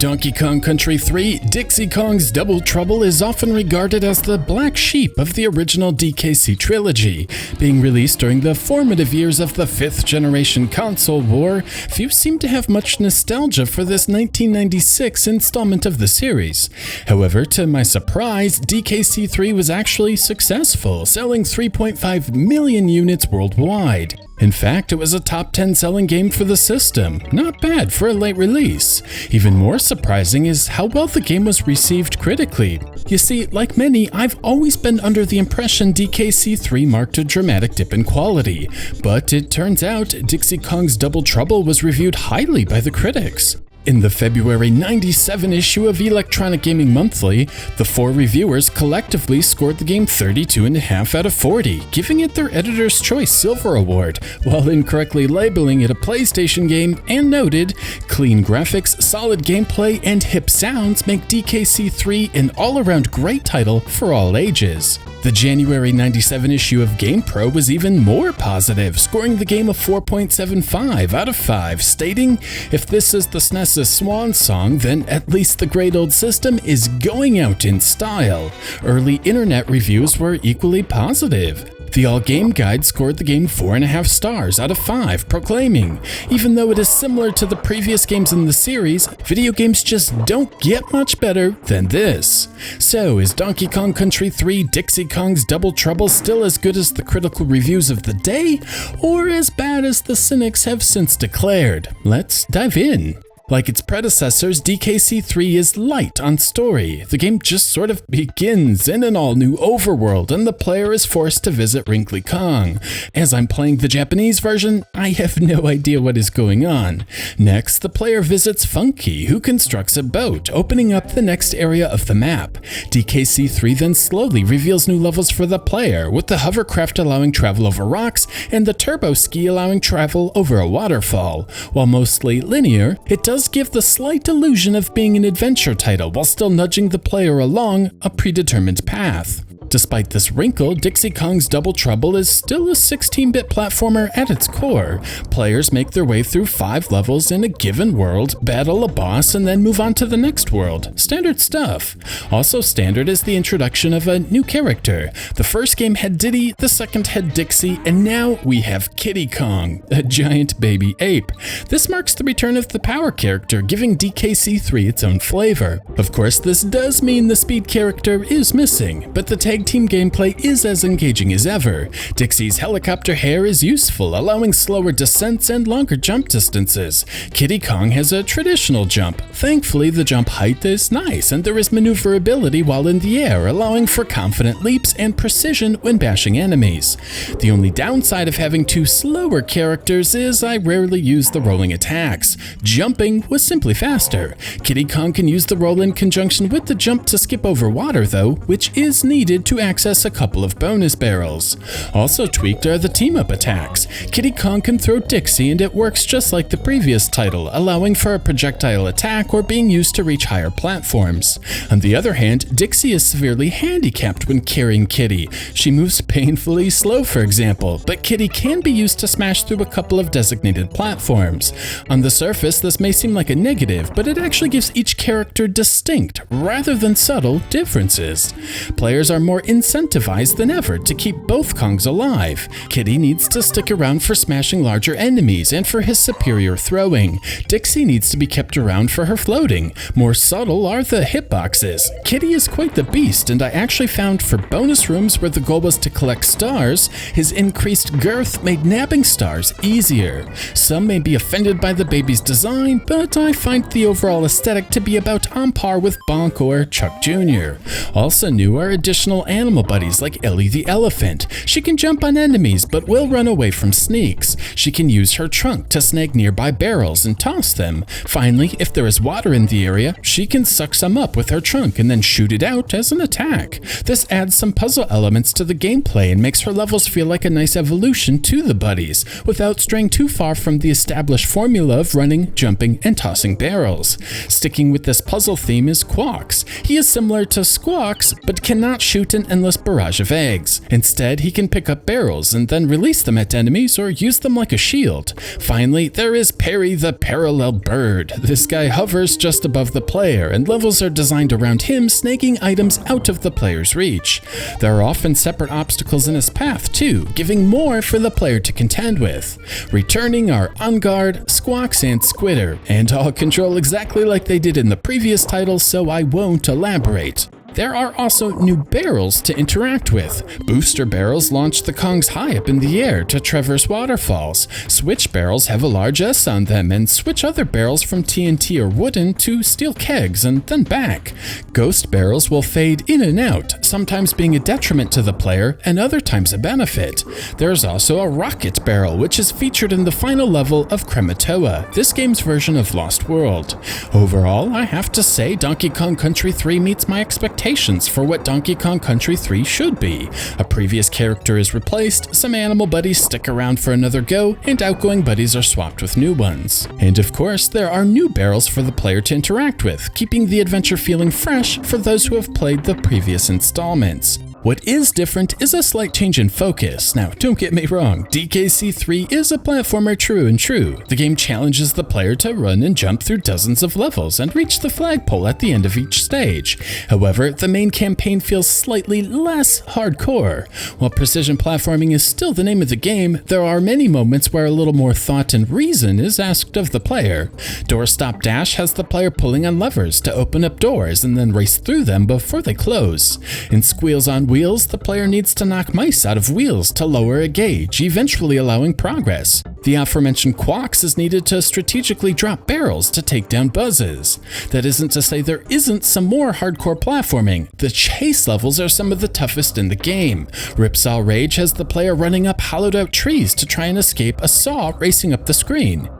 Donkey Kong Country 3, Dixie Kong's Double Trouble is often regarded as the black sheep of the original DKC trilogy. Being released during the formative years of the 5th generation console war, few seem to have much nostalgia for this 1996 installment of the series. However, to my surprise, DKC 3 was actually successful, selling 3.5 million units worldwide. In fact, it was a top 10 selling game for the system. Not bad for a late release. Even more surprising is how well the game was received critically. You see, like many, I've always been under the impression DKC 3 marked a dramatic dip in quality, but it turns out Dixie Kong's Double Trouble was reviewed highly by the critics. In the February '97 issue of Electronic Gaming Monthly, the 4 reviewers collectively scored the game 32.5 out of 40, giving it their Editor's Choice Silver Award, while incorrectly labeling it a PlayStation game, and noted, "Clean graphics, solid gameplay, and hip sounds make DKC 3 an all-around great title for all ages." The January '97 issue of GamePro was even more positive, scoring the game a 4.75 out of 5, stating, "If this is the SNES's swan song, then at least the great old system is going out in style." Early internet reviews were equally positive. The All Game Guide scored the game 4.5 stars out of 5, proclaiming, "Even though it is similar to the previous games in the series, video games just don't get much better than this." So, is Donkey Kong Country 3 Dixie Kong's Double Trouble still as good as the critical reviews of the day, or as bad as the cynics have since declared? Let's dive in. Like its predecessors, DKC 3 is light on story. The game just sort of begins in an all-new overworld, and the player is forced to visit Wrinkly Kong. As I'm playing the Japanese version, I have no idea what is going on. Next, the player visits Funky, who constructs a boat, opening up the next area of the map. DKC 3 then slowly reveals new levels for the player, with the hovercraft allowing travel over rocks, and the turbo ski allowing travel over a waterfall. While mostly linear, it does give the slight illusion of being an adventure title while still nudging the player along a predetermined path. Despite this wrinkle, Dixie Kong's Double Trouble is still a 16-bit platformer at its core. Players make their way through 5 levels in a given world, battle a boss, and then move on to the next world. Standard stuff. Also standard is the introduction of a new character. The first game had Diddy, the second had Dixie, and now we have Kiddy Kong, a giant baby ape. This marks the return of the power character, giving DKC 3 its own flavor. Of course, this does mean the speed character is missing, but the tag team gameplay is as engaging as ever. Dixie's helicopter hair is useful, allowing slower descents and longer jump distances. Kiddy Kong has a traditional jump. Thankfully, the jump height is nice, and there is maneuverability while in the air, allowing for confident leaps and precision when bashing enemies. The only downside of having 2 slower characters is I rarely use the rolling attacks. Jumping was simply faster. Kiddy Kong can use the roll in conjunction with the jump to skip over water though, which is needed to access a couple of bonus barrels. Also tweaked are the team-up attacks. Kiddy Kong can throw Dixie and it works just like the previous title, allowing for a projectile attack or being used to reach higher platforms. On the other hand, Dixie is severely handicapped when carrying Kiddy. She moves painfully slow, for example, but Kiddy can be used to smash through a couple of designated platforms. On the surface, this may seem like a negative, but it actually gives each character distinct, rather than subtle, differences. Players are more incentivized than ever to keep both Kongs alive. Kiddy needs to stick around for smashing larger enemies and for his superior throwing. Dixie needs to be kept around for her floating. More subtle are the hitboxes. Kiddy is quite the beast, and I actually found for bonus rooms where the goal was to collect stars, his increased girth made nabbing stars easier. Some may be offended by the baby's design, but I find the overall aesthetic to be about on par with Bonk or Chuck Jr. Also new are additional animal buddies like Ellie the elephant. She can jump on enemies but will run away from sneaks. She can use her trunk to snag nearby barrels and toss them. Finally, if there is water in the area, she can suck some up with her trunk and then shoot it out as an attack. This adds some puzzle elements to the gameplay and makes her levels feel like a nice evolution to the buddies, without straying too far from the established formula of running, jumping, and tossing barrels. Sticking with this puzzle theme is Quawks. He is similar to Squawks, but cannot shoot fight an endless barrage of eggs. Instead, he can pick up barrels and then release them at enemies or use them like a shield. Finally, there is Perry the Parallel Bird. This guy hovers just above the player, and levels are designed around him, snaking items out of the player's reach. There are often separate obstacles in his path too, giving more for the player to contend with. Returning are On Guard, Squawks, and Squitter, and all control exactly like they did in the previous title, so I won't elaborate. There are also new barrels to interact with. Booster barrels launch the Kongs high up in the air to traverse waterfalls. Switch barrels have a large S on them and switch other barrels from TNT or wooden to steel kegs and then back. Ghost barrels will fade in and out, sometimes being a detriment to the player and other times a benefit. There's also a rocket barrel, which is featured in the final level of Krematoa, this game's version of Lost World. Overall, I have to say Donkey Kong Country 3 meets my expectations for what Donkey Kong Country 3 should be. A previous character is replaced, some animal buddies stick around for another go, and outgoing buddies are swapped with new ones. And of course, there are new barrels for the player to interact with, keeping the adventure feeling fresh for those who have played the previous installments. What is different is a slight change in focus. Now, don't get me wrong, DKC 3 is a platformer true and true. The game challenges the player to run and jump through dozens of levels and reach the flagpole at the end of each stage. However, the main campaign feels slightly less hardcore. While precision platforming is still the name of the game, there are many moments where a little more thought and reason is asked of the player. Doorstop Dash has the player pulling on levers to open up doors and then race through them before they close. In Squeals on Wheels, the player needs to knock mice out of wheels to lower a gauge, eventually allowing progress. The aforementioned Quawks is needed to strategically drop barrels to take down buzzes. That isn't to say there isn't some more hardcore platforming. The chase levels are some of the toughest in the game. Ripsaw Rage has the player running up hollowed out trees to try and escape a saw racing up the screen.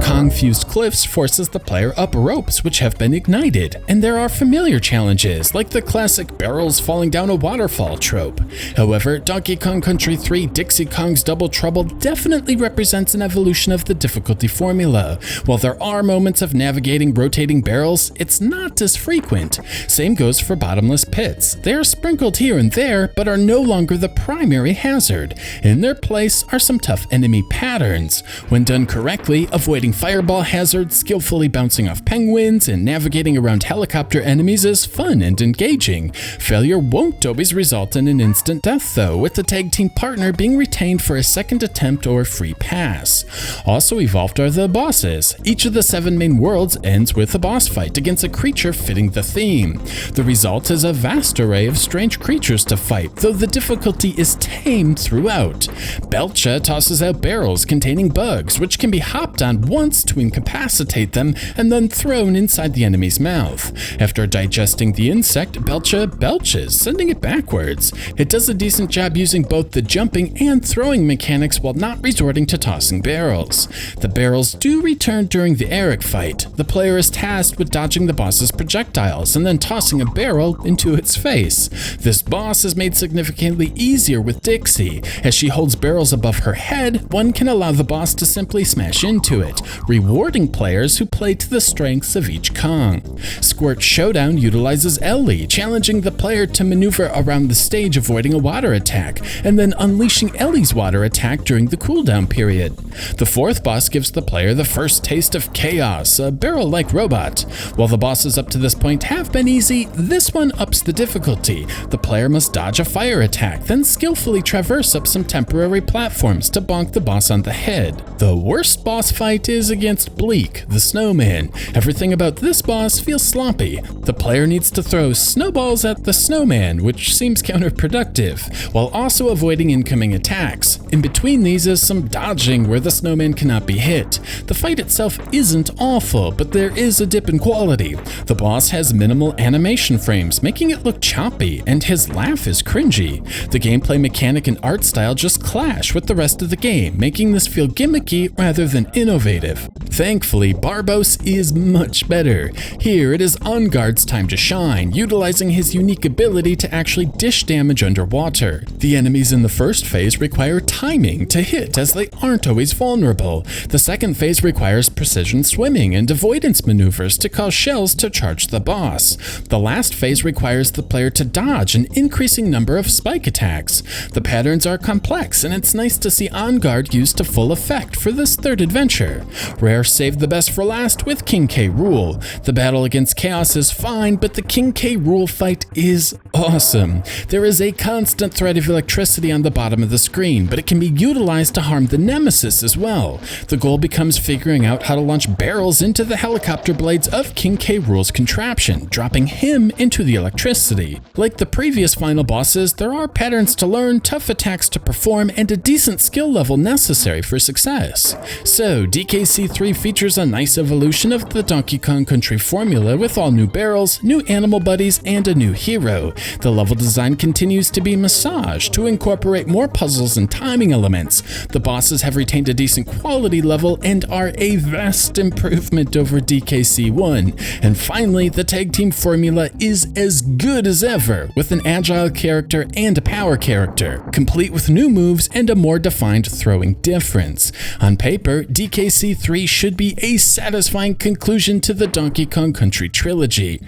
Kong-fused Cliffs forces the player up ropes which have been ignited, and there are familiar challenges like the classic barrels falling down a waterfall trope. However, Donkey Kong Country 3 Dixie Kong's Double Trouble definitely represents an evolution of the difficulty formula. While there are moments of navigating rotating barrels, it's not as frequent. Same goes for bottomless pits. They are sprinkled here and there, but are no longer the primary hazard. In their place are some tough enemy patterns. When done correctly, avoiding fireball hazards, skillfully bouncing off penguins, and navigating around helicopter enemies is fun and engaging. Failure won't always result in an instant death though, with the tag team partner being retained for a second attempt or free pass. Also evolved are the bosses. Each of the 7 main worlds ends with a boss fight against a creature fitting the theme. The result is a vast array of strange creatures to fight, though the difficulty is tamed throughout. Belcha tosses out barrels containing bugs, which can be hopped on once to incapacitate them and then thrown inside the enemy's mouth. After digesting the insect, Belcha belches, sending it backwards. It does a decent job using both the jumping and throwing mechanics while not resorting to tossing barrels. The barrels do return during the Eric fight. The player is tasked with dodging the boss's projectiles and then tossing a barrel into its face. This boss is made significantly easier with Dixie. As she holds barrels above her head, one can allow the boss to simply smash into it, rewarding players who play to the strengths of each Kong. Squirt Showdown utilizes Ellie, challenging the player to maneuver around the stage avoiding a water attack, and then unleashing Ellie's water attack during the cooldown period. The fourth boss gives the player the first taste of Chaos, a barrel-like robot. While the bosses up to this point have been easy, this one ups the difficulty. The player must dodge a fire attack, then skillfully traverse up some temporary platforms to bonk the boss on the head. The worst boss fight is against Bleak, the snowman. Everything about this boss feels sloppy. The player needs to throw snowballs at the snowman, which seems counterproductive, while also avoiding incoming attacks. In between these is some dodging where the snowman cannot be hit. The fight itself isn't awful, but there is a dip in quality. The boss has minimal animation frames, making it look choppy, and his laugh is cringy. The gameplay mechanic and art style just clash with the rest of the game, making this feel gimmicky rather than innovative. Thankfully, Barbos is much better. Here, it is On Guard's time to shine, utilizing his unique ability to actually dish damage underwater. The enemies in the first phase require timing to hit, as they aren't always vulnerable. The second phase requires precision swimming and avoidance maneuvers to cause shells to charge the boss. The last phase requires the player to dodge an increasing number of spike attacks. The patterns are complex, and it's nice to see On Guard used to full effect for this third adventure. Rare saved the best for last with King K. Rool. The battle against Chaos is fine, but the King K. Rool fight is awesome. There is a constant threat of electricity on the bottom of the screen, but it can be utilized to harm the Nemesis as well. The goal becomes figuring out how to launch barrels into the helicopter blades of King K. Rool's contraption, dropping him into the electricity. Like the previous final bosses, there are patterns to learn, tough attacks to perform, and a decent skill level necessary for success. So, DKC3 features a nice evolution of the Donkey Kong Country formula with all new barrels, new animal buddies, and a new hero. The level design continues to be massaged to incorporate more puzzles and timing elements. The bosses have retained a decent quality level and are a vast improvement over DKC1. And finally, the tag team formula is as good as ever, with an agile character and a power character, complete with new moves and a more defined throwing difference. On paper, DKC3 should be a satisfying conclusion to the Donkey Kong Country trilogy.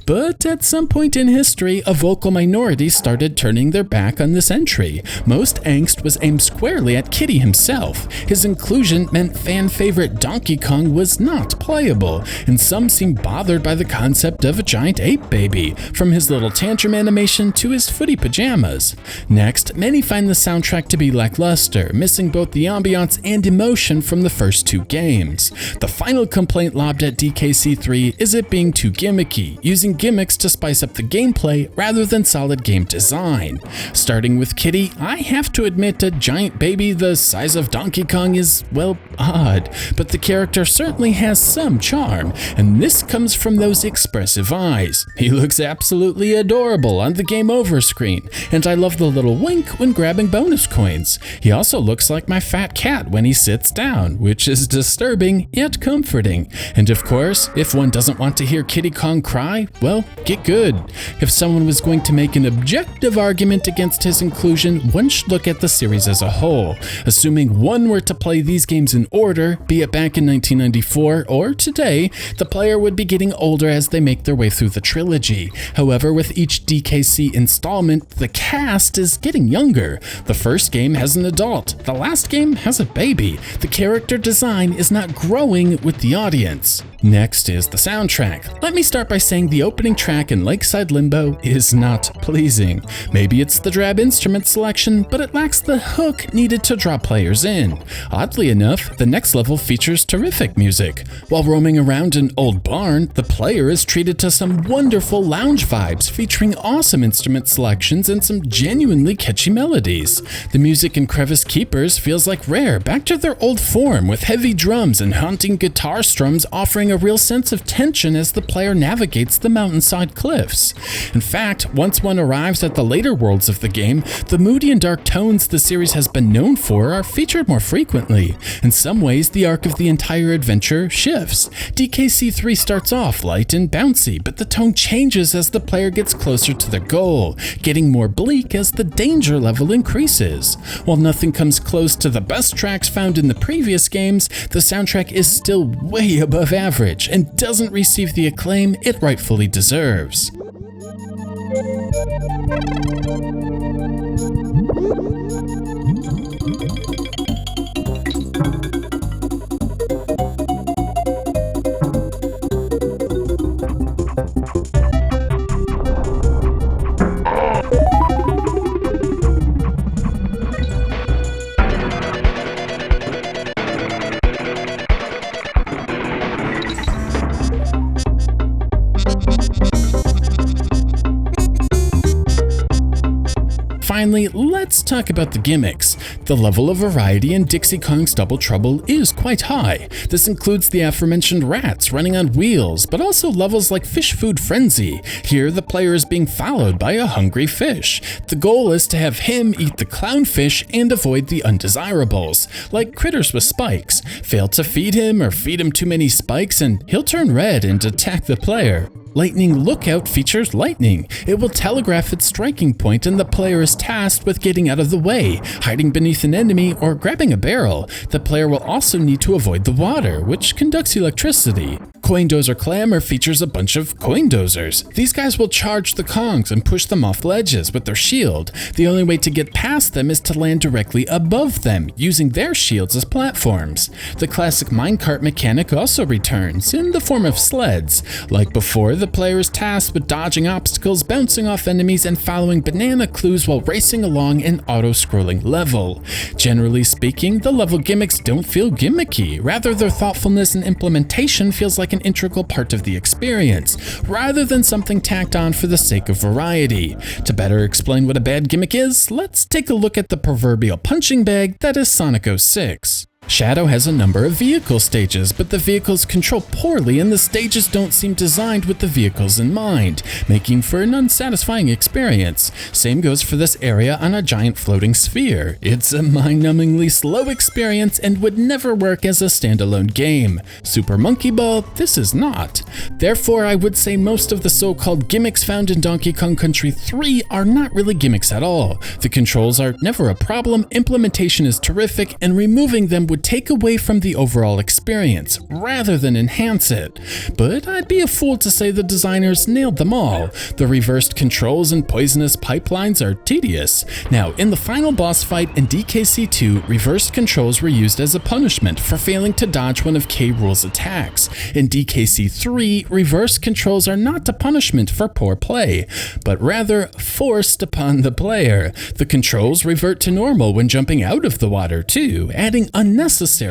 But at some point in history, a vocal minority started turning their back on this entry. Most angst was aimed squarely at Kiddy himself. His inclusion meant fan favorite Donkey Kong was not playable, and some seemed bothered by the concept of a giant ape baby, from his little tantrum animation to his footy pajamas. Next, many find the soundtrack to be lackluster, missing both the ambiance and emotion from the first two games. The final complaint lobbed at DKC3 is it being too gimmicky, using gimmicks to spice up the gameplay rather than solid game design. Starting with Kiddy, I have to admit a giant baby the size of Donkey Kong is, well, odd, but the character certainly has some charm, and this comes from those expressive eyes. He looks absolutely adorable on the game over screen, and I love the little wink when grabbing bonus coins. He also looks like my fat cat when he sits down, which is disturbing yet comforting. And of course, if one doesn't want to hear Kiddy Kong cry, well, get good. If someone was going to make an objective argument against his inclusion, one should look at the series as a whole. Assuming one were to play these games in order, be it back in 1994 or today, the player would be getting older as they make their way through the trilogy. However, with each DKC installment, the cast is getting younger. The first game has an adult, the last game has a baby. The character design is not growing with the audience. Next is the soundtrack. Let me start by saying the opening track in Lakeside Limbo is not pleasing. Maybe it's the drab instrument selection, but it lacks the hook needed to draw players in. Oddly enough, the next level features terrific music. While roaming around an old barn, the player is treated to some wonderful lounge vibes featuring awesome instrument selections and some genuinely catchy melodies. The music in Crevice Keepers feels like Rare back to their old form, with heavy drums and haunting guitar strums offering a real sense of tension as the player navigates the mountainside cliffs. In fact, once one arrives at the later worlds of the game, the moody and dark tones the series has been known for are featured more frequently. In some ways, the arc of the entire adventure shifts. DKC3 starts off light and bouncy, but the tone changes as the player gets closer to their goal, getting more bleak as the danger level increases. While nothing comes close to the best tracks found in the previous games, the soundtrack is still way above average and doesn't receive the acclaim it rightfully deserves. finally, let's talk about the gimmicks. The level of variety in Dixie Kong's Double Trouble is quite high. This includes the aforementioned rats running on wheels, but also levels like Fish Food Frenzy. Here, the player is being followed by a hungry fish. The goal is to have him eat the clownfish and avoid the undesirables, like critters with spikes. Fail to feed him or feed him too many spikes and he'll turn red and attack the player. Lightning Lookout features lightning. It will telegraph its striking point and the player is tasked with getting out of the way, hiding beneath an enemy, or grabbing a barrel. The player will also need to avoid the water, which conducts electricity. Coin Dozer Clamor features a bunch of coin dozers. These guys will charge the Kongs and push them off ledges with their shield. The only way to get past them is to land directly above them, using their shields as platforms. The classic minecart mechanic also returns, in the form of sleds. Like before, the player is tasked with dodging obstacles, bouncing off enemies, and following banana clues while racing along an auto-scrolling level. Generally speaking, the level gimmicks don't feel gimmicky. Rather, their thoughtfulness and implementation feels like an integral part of the experience, rather than something tacked on for the sake of variety. To better explain what a bad gimmick is, let's take a look at the proverbial punching bag that is Sonic 06. Shadow has a number of vehicle stages, but the vehicles control poorly and the stages don't seem designed with the vehicles in mind, making for an unsatisfying experience. Same goes for this area on a giant floating sphere. It's a mind-numbingly slow experience and would never work as a standalone game. Super Monkey Ball, this is not. Therefore, I would say most of the so-called gimmicks found in Donkey Kong Country 3 are not really gimmicks at all. The controls are never a problem, implementation is terrific, and removing them would take away from the overall experience, rather than enhance it. But I'd be a fool to say the designers nailed them all. The reversed controls and poisonous pipelines are tedious. Now, in the final boss fight in DKC 2, reversed controls were used as a punishment for failing to dodge one of K. Rool's attacks. In DKC 3, reversed controls are not a punishment for poor play, but rather forced upon the player. The controls revert to normal when jumping out of the water too, adding unnecessary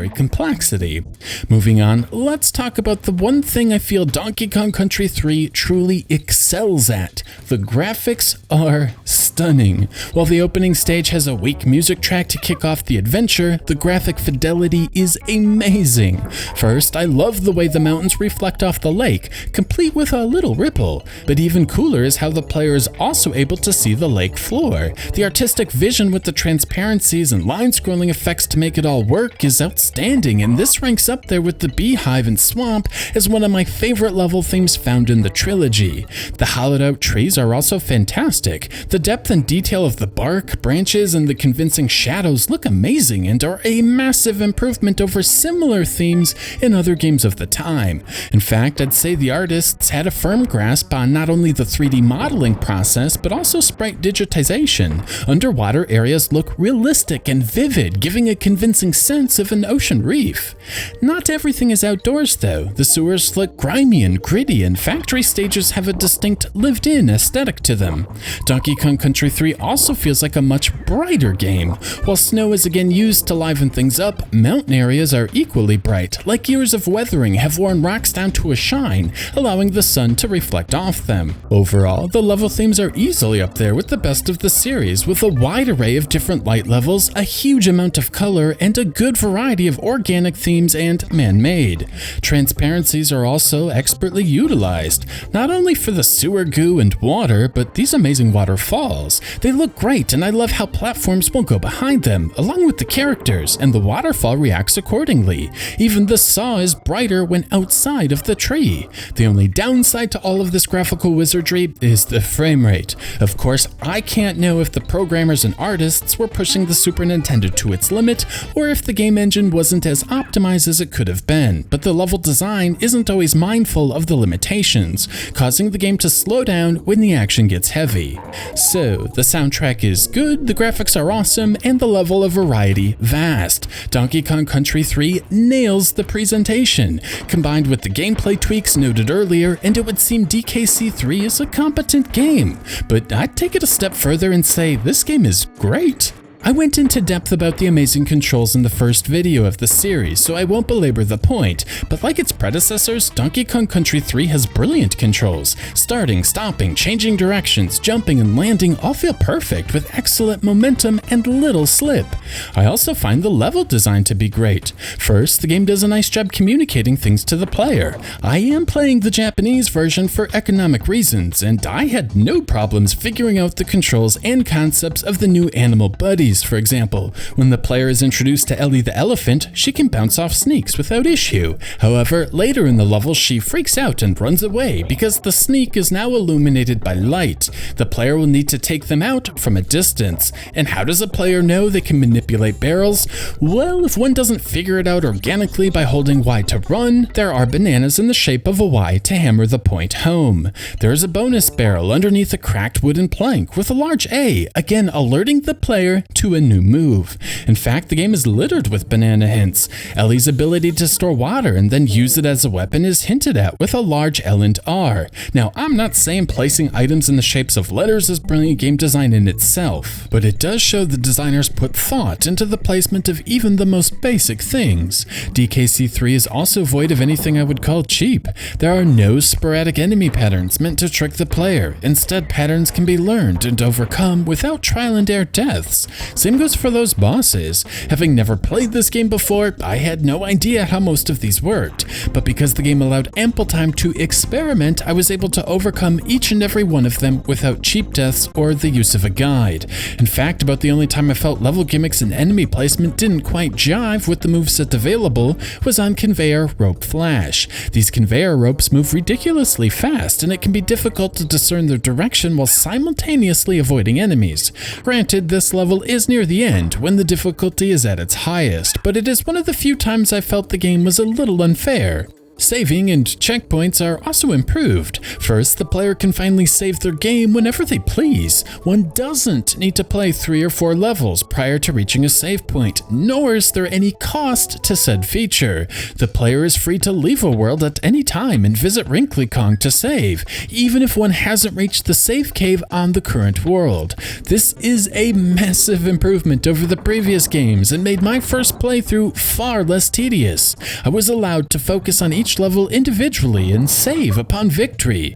complexity. Moving on, let's talk about the one thing I feel Donkey Kong Country 3 truly excels at. The graphics are stunning. While the opening stage has a weak music track to kick off the adventure, the graphic fidelity is amazing. First, I love the way the mountains reflect off the lake, complete with a little ripple. But even cooler is how the player is also able to see the lake floor. The artistic vision with the transparencies and line scrolling effects to make it all work is outstanding, and this ranks up there with the Beehive and Swamp as one of my favorite level themes found in the trilogy. The hollowed out trees are also fantastic. The depth and detail of the bark, branches, and the convincing shadows look amazing and are a massive improvement over similar themes in other games of the time. In fact, I'd say the artists had a firm grasp on not only the 3D modeling process, but also sprite digitization. Underwater areas look realistic and vivid, giving a convincing sense of an ocean reef. Not everything is outdoors though. The sewers look grimy and gritty, and factory stages have a distinct lived-in aesthetic to them. Donkey Kong Country 3 also feels like a much brighter game. While snow is again used to liven things up, mountain areas are equally bright, like years of weathering have worn rocks down to a shine, allowing the sun to reflect off them. Overall, the level themes are easily up there with the best of the series, with a wide array of different light levels, a huge amount of color, and a good variety of organic themes and man-made. Transparencies are also expertly utilized, not only for the sewer goo and water, but these amazing waterfalls. They look great, and I love how platforms will go behind them, along with the characters, and the waterfall reacts accordingly. Even the saw is brighter when outside of the tree. The only downside to all of this graphical wizardry is the frame rate. Of course, I can't know if the programmers and artists were pushing the Super Nintendo to its limit, or if the game engine wasn't as optimized as it could have been, but the level design isn't always mindful of the limitations, causing the game to slow down when the action gets heavy. So, the soundtrack is good, the graphics are awesome, and the level of variety vast. Donkey Kong Country 3 nails the presentation, combined with the gameplay tweaks noted earlier, and it would seem DKC 3 is a competent game. But I'd take it a step further and say this game is great. I went into depth about the amazing controls in the first video of the series, so I won't belabor the point, but like its predecessors, Donkey Kong Country 3 has brilliant controls. Starting, stopping, changing directions, jumping, and landing all feel perfect with excellent momentum and little slip. I also find the level design to be great. First, the game does a nice job communicating things to the player. I am playing the Japanese version for economic reasons, and I had no problems figuring out the controls and concepts of the new animal buddies. For example, when the player is introduced to Ellie the elephant, she can bounce off sneaks without issue. However, later in the level she freaks out and runs away because the sneak is now illuminated by light. The player will need to take them out from a distance. And how does a player know they can manipulate barrels? Well, if one doesn't figure it out organically by holding Y to run, there are bananas in the shape of a Y to hammer the point home. There is a bonus barrel underneath a cracked wooden plank with a large A, again alerting the player to a new move. In fact, the game is littered with banana hints. Ellie's ability to store water and then use it as a weapon is hinted at with a large L and R. Now, I'm not saying placing items in the shapes of letters is brilliant game design in itself, but it does show the designers put thought into the placement of even the most basic things. DKC3 is also void of anything I would call cheap. There are no sporadic enemy patterns meant to trick the player. Instead, patterns can be learned and overcome without trial and error deaths. Same goes for those bosses. Having never played this game before, I had no idea how most of these worked, but because the game allowed ample time to experiment, I was able to overcome each and every one of them without cheap deaths or the use of a guide. In fact, about the only time I felt level gimmicks and enemy placement didn't quite jive with the moveset available was on Conveyor Rope Flash. These conveyor ropes move ridiculously fast, and it can be difficult to discern their direction while simultaneously avoiding enemies. Granted, this level is near the end, when the difficulty is at its highest, but it is one of the few times I felt the game was a little unfair. Saving and checkpoints are also improved. First, the player can finally save their game whenever they please. One doesn't need to play 3 or 4 levels prior to reaching a save point, nor is there any cost to said feature. The player is free to leave a world at any time and visit Wrinkly Kong to save, even if one hasn't reached the save cave on the current world. This is a massive improvement over the previous games and made my first playthrough far less tedious. I was allowed to focus on each level individually and save upon victory.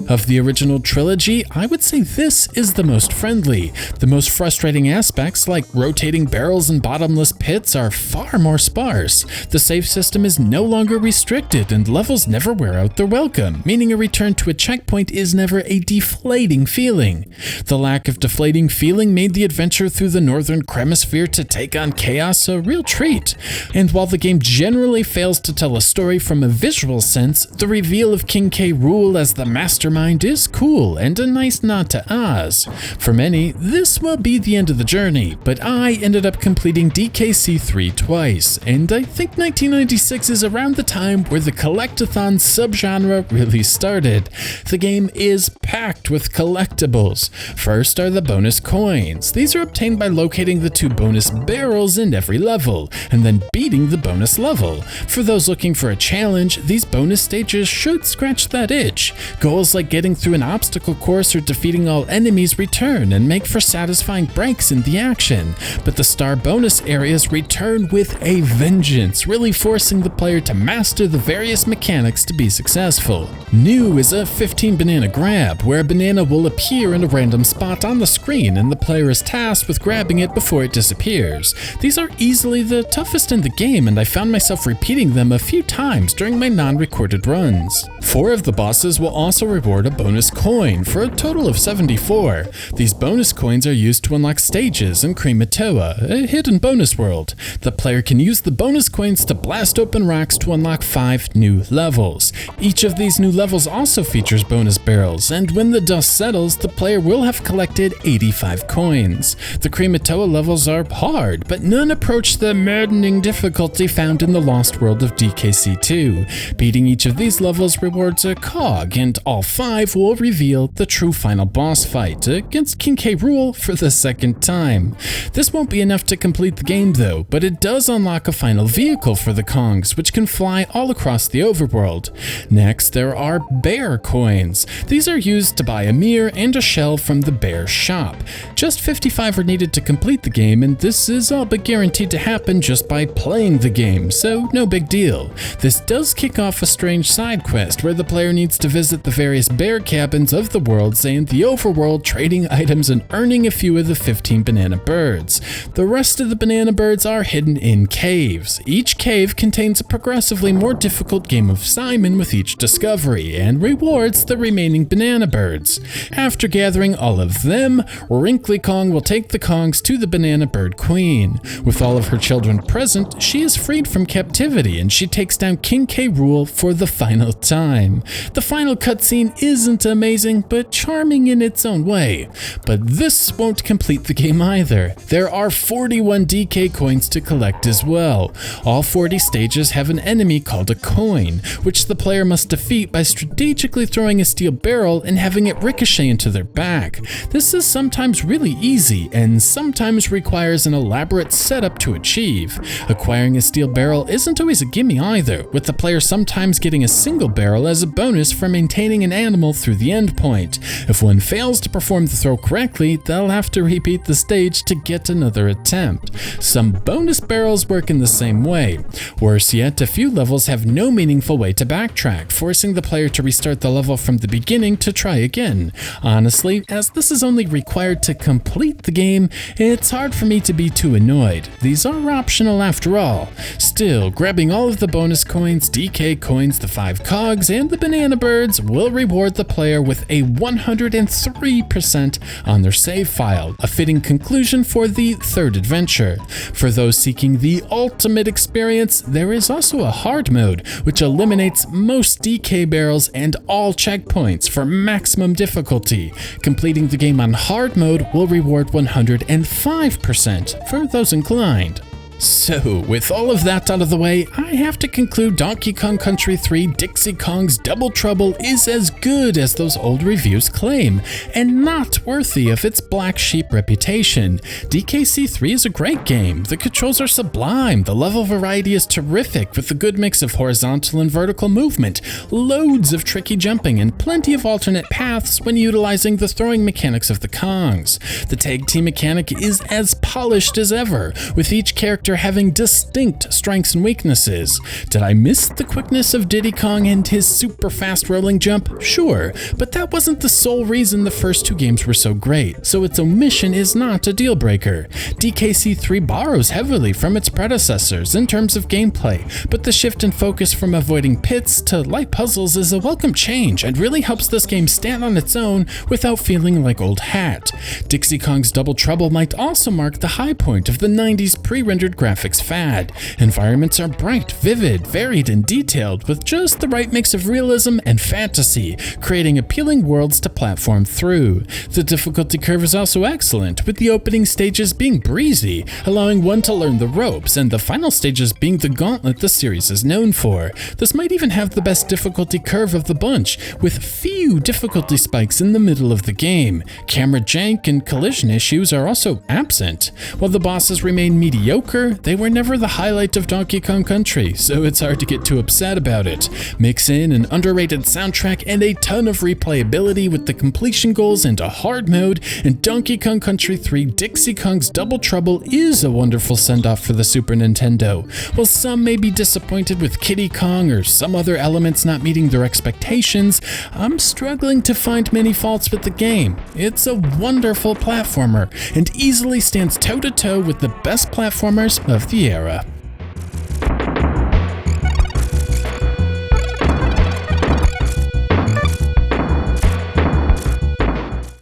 Of the original trilogy, I would say this is the most friendly. The most frustrating aspects, like rotating barrels and bottomless pits, are far more sparse. The save system is no longer restricted, and levels never wear out their welcome, meaning a return to a checkpoint is never a deflating feeling. The lack of deflating feeling made the adventure through the Northern Cremisphere to take on chaos a real treat. And while the game generally fails to tell a story from a visual sense, the reveal of King K. Rool as the mastermind is cool and a nice nod to Oz. For many, this will be the end of the journey, but I ended up completing DKC3 twice, and I think 1996 is around the time where the collectathon subgenre really started. The game is packed with collectibles. First are the bonus coins. These are obtained by locating the 2 bonus barrels in every level, and then beating the bonus level. For those looking for a challenge, these bonus stages should scratch that itch. Goals like getting through an obstacle course or defeating all enemies return and make for satisfying breaks in the action, but the star bonus areas return with a vengeance, really forcing the player to master the various mechanics to be successful. New is a 15 banana grab, where a banana will appear in a random spot on the screen and the player is tasked with grabbing it before it disappears. These are easily the toughest in the game, and I found myself repeating them a few times during my non-recorded runs. 4 of the bosses will also reward a bonus coin for a total of 74. These bonus coins are used to unlock stages in Crematoa, a hidden bonus world. The player can use the bonus coins to blast open rocks to unlock 5 new levels. Each of these new levels also features bonus barrels, and when the dust settles, the player will have collected 85 coins. The Crematoa levels are hard, but none approach the maddening difficulty found in the lost world of DKC2. Beating each of these levels rewards a cog, and all 5 5 will reveal the true final boss fight against King K. Rool for the second time. This won't be enough to complete the game though, but it does unlock a final vehicle for the Kongs, which can fly all across the overworld. Next, there are bear coins. These are used to buy a mirror and a shell from the bear shop. Just 55 are needed to complete the game, and this is all but guaranteed to happen just by playing the game, so no big deal. This does kick off a strange side quest where the player needs to visit the various bear cabins of the worlds and the overworld, trading items and earning a few of the 15 banana birds. The rest of the banana birds are hidden in caves. Each cave contains a progressively more difficult game of Simon with each discovery, and rewards the remaining banana birds. After gathering all of them, Wrinkly Kong will take the Kongs to the Banana Bird Queen. With all of her children present, she is freed from captivity and she takes down King K. Rool for the final time. The final cutscene isn't amazing, but charming in its own way. But this won't complete the game either. There are 41 DK coins to collect as well. All 40 stages have an enemy called a coin, which the player must defeat by strategically throwing a steel barrel and having it ricochet into their back. This is sometimes really easy and sometimes requires an elaborate setup to achieve. Acquiring a steel barrel isn't always a gimme either, with the player sometimes getting a single barrel as a bonus for maintaining an animal through the end point. If one fails to perform the throw correctly, they'll have to repeat the stage to get another attempt. Some bonus barrels work in the same way. Worse yet, a few levels have no meaningful way to backtrack, forcing the player to restart the level from the beginning to try again. Honestly, as this is only required to complete the game, it's hard for me to be too annoyed. These are optional after all. Still, grabbing all of the bonus coins, DK coins, the 5 cogs, and the banana birds will reward the player with a 103% on their save file, a fitting conclusion for the third adventure. For those seeking the ultimate experience, there is also a hard mode, which eliminates most DK barrels and all checkpoints for maximum difficulty. Completing the game on hard mode will reward 105% for those inclined. So, with all of that out of the way, I have to conclude Donkey Kong Country 3 Dixie Kong's Double Trouble is as good as those old reviews claim, and not worthy of its black sheep reputation. DKC3 is a great game, the controls are sublime, the level variety is terrific with a good mix of horizontal and vertical movement, loads of tricky jumping, and plenty of alternate paths when utilizing the throwing mechanics of the Kongs. The tag team mechanic is as polished as ever, with each character having distinct strengths and weaknesses. Did I miss the quickness of Diddy Kong and his super fast rolling jump? Sure, but that wasn't the sole reason the first 2 games were so great, so its omission is not a deal breaker. DKC3 borrows heavily from its predecessors in terms of gameplay, but the shift in focus from avoiding pits to light puzzles is a welcome change and really helps this game stand on its own without feeling like old hat. Dixie Kong's Double Trouble might also mark the high point of the 90s pre-rendered graphics fad. Environments are bright, vivid, varied, and detailed with just the right mix of realism and fantasy, creating appealing worlds to platform through. The difficulty curve is also excellent, with the opening stages being breezy, allowing one to learn the ropes, and the final stages being the gauntlet the series is known for. This might even have the best difficulty curve of the bunch, with few difficulty spikes in the middle of the game. Camera jank and collision issues are also absent. While the bosses remain mediocre, they were never the highlight of Donkey Kong Country, so it's hard to get too upset about it. Mix in an underrated soundtrack and a ton of replayability with the completion goals and a hard mode, and Donkey Kong Country 3 Dixie Kong's Double Trouble is a wonderful send-off for the Super Nintendo. While some may be disappointed with Kiddy Kong or some other elements not meeting their expectations, I'm struggling to find many faults with the game. It's a wonderful platformer, and easily stands toe-to-toe with the best platformers of the era.